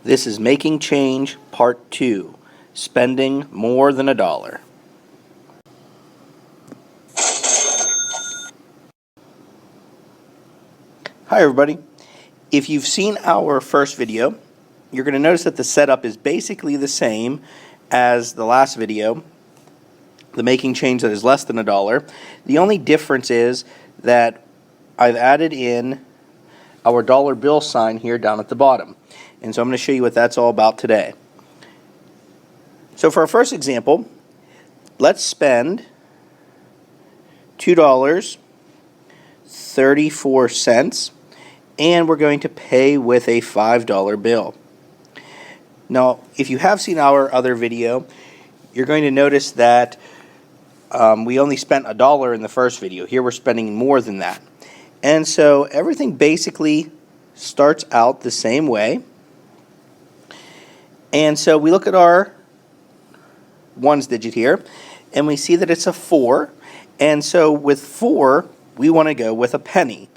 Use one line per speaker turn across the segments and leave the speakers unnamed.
This is Making Change Part 2, Spending More Than $1. Hi everybody. If you've seen our first video, you're going to notice that the setup is basically the same as the last video, the Making Change that is less than $1. The only difference is that I've added in our dollar bill sign here down at the bottom. And so I'm going to show you what that's all about today. So for our first example, let's spend $2.34, and we're going to pay with a $5 bill. Now, if you have seen our other video, you're going to notice that we only spent $1 in the first video. Here we're spending more than that. And so everything basically starts out the same way. And so we look at our ones digit here, and we see that it's a 4. And so with 4, we want to go with a penny.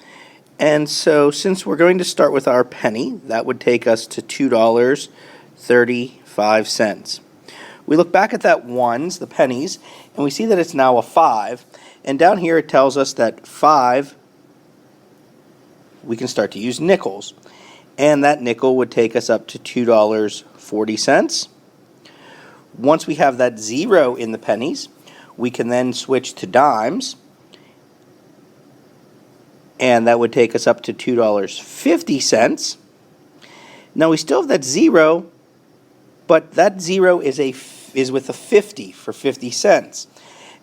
And so since we're going to start with our penny, that would take us to $2.35. We look back at that ones, the pennies, and we see that it's now a 5. And down here it tells us that 5, we can start to use nickels. And that nickel would take us up to $2.40. Once we have that 0 in the pennies, we can then switch to dimes. And that would take us up to $2.50. Now we still have that 0, but that 0 is with a 50 for 50 cents.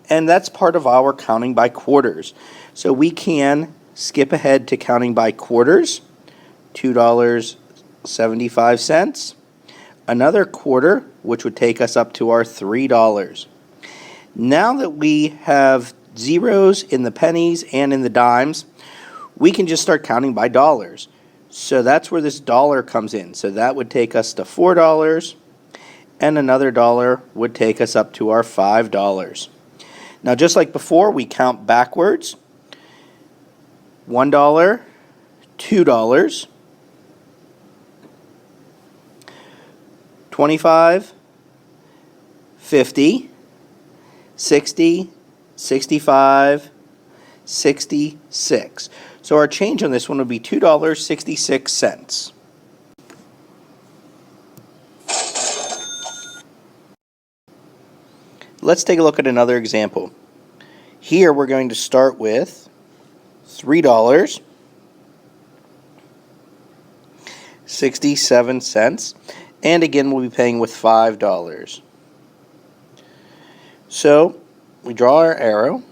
And that's part of our counting by quarters. So we can skip ahead to counting by quarters, $2.75. Another quarter, which would take us up to our $3. Now that we have zeros in the pennies and in the dimes, we can just start counting by dollars. So that's where this dollar comes in. So that would take us to $4, and another dollar would take us up to our $5. Now just like before, we count backwards. $1, $2, 25, 50, 60, 65, 66. So our change on this one would be $2.66. Let's take a look at another example. Here we're going to start with $3.67, and again we'll be paying with $5. So we draw our arrow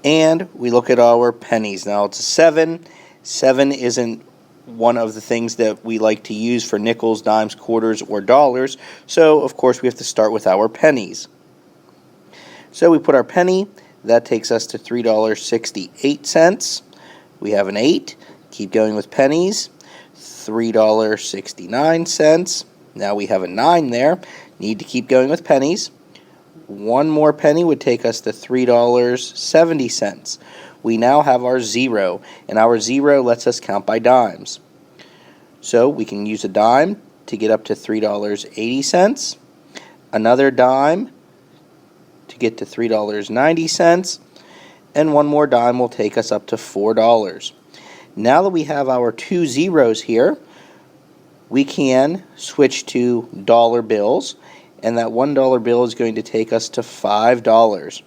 and we look at our pennies. Now it's a 7. 7 isn't one of the things that we like to use for nickels, dimes, quarters, or dollars, so of course we have to start with our pennies. So we put our penny. That takes us to $3.68. We have an 8. Keep going with pennies. $3.69. Now we have a 9 there. Need to keep going with pennies. One more penny would take us to $3.70. We now have our 0, and our 0 lets us count by dimes. So we can use a dime to get up to $3.80. Another dime to get to $3.90, and one more dime will take us up to $4. Now that we have our 2 zeros here, we can switch to dollar bills, and that $1 bill is going to take us to $5.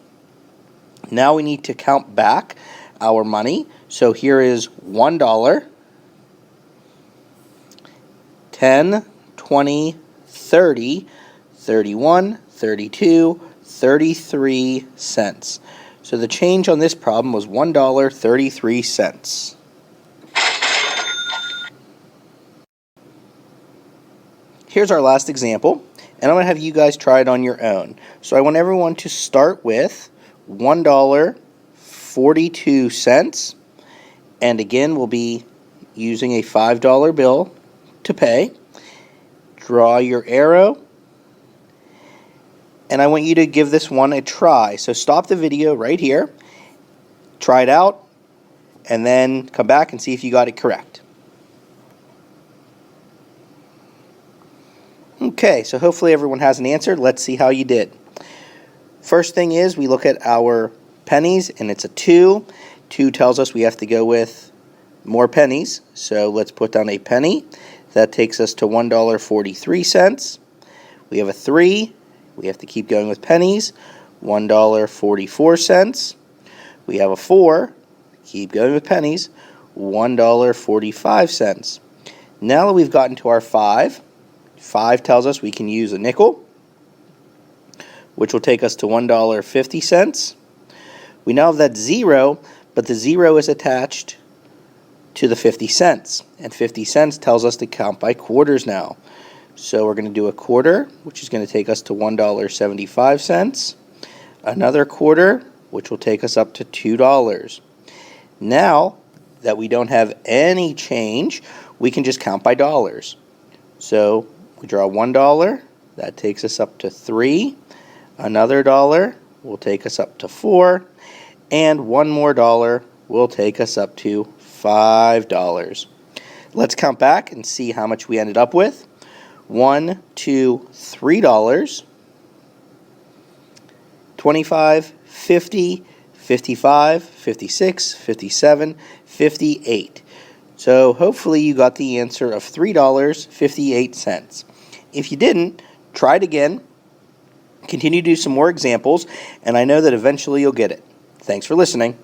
Now we need to count back our money. So here is $1, 10, 20, 30, 31, 32, 33 cents. So the change on this problem was $1.33. Here's our last example, and I'm going to have you guys try it on your own. So I want everyone to start with $1.42, and again we'll be using a $5 bill to pay. Draw your arrow, and I want you to give this one a try. So stop the video right here, try it out, and then come back and see if you got it correct. Okay, so hopefully everyone has an answer. Let's see how you did. First thing is we look at our pennies, and it's a 2. 2 tells us we have to go with more pennies, so let's put down a penny. That takes us to $1.43. We have a 3. We have to keep going with pennies. $1.44. We have a 4. Keep going with pennies. $1.45. Now that we've gotten to our 5, 5 tells us we can use a nickel, which will take us to $1.50. We now have that 0, but the 0 is attached to the 50 cents. And 50 cents tells us to count by quarters now. So we're going to do a quarter, which is going to take us to $1.75. Another quarter, which will take us up to $2. Now that we don't have any change, we can just count by dollars. So we draw $1, that takes us up to 3. Another dollar will take us up to 4. And one more dollar will take us up to $5. Let's count back and see how much we ended up with. $1, $2, $3, 25, 50, 55, 56, 57, 58. So hopefully you got the answer of $3.58. If you didn't, try it again. Continue to do some more examples, and I know that eventually you'll get it. Thanks for listening.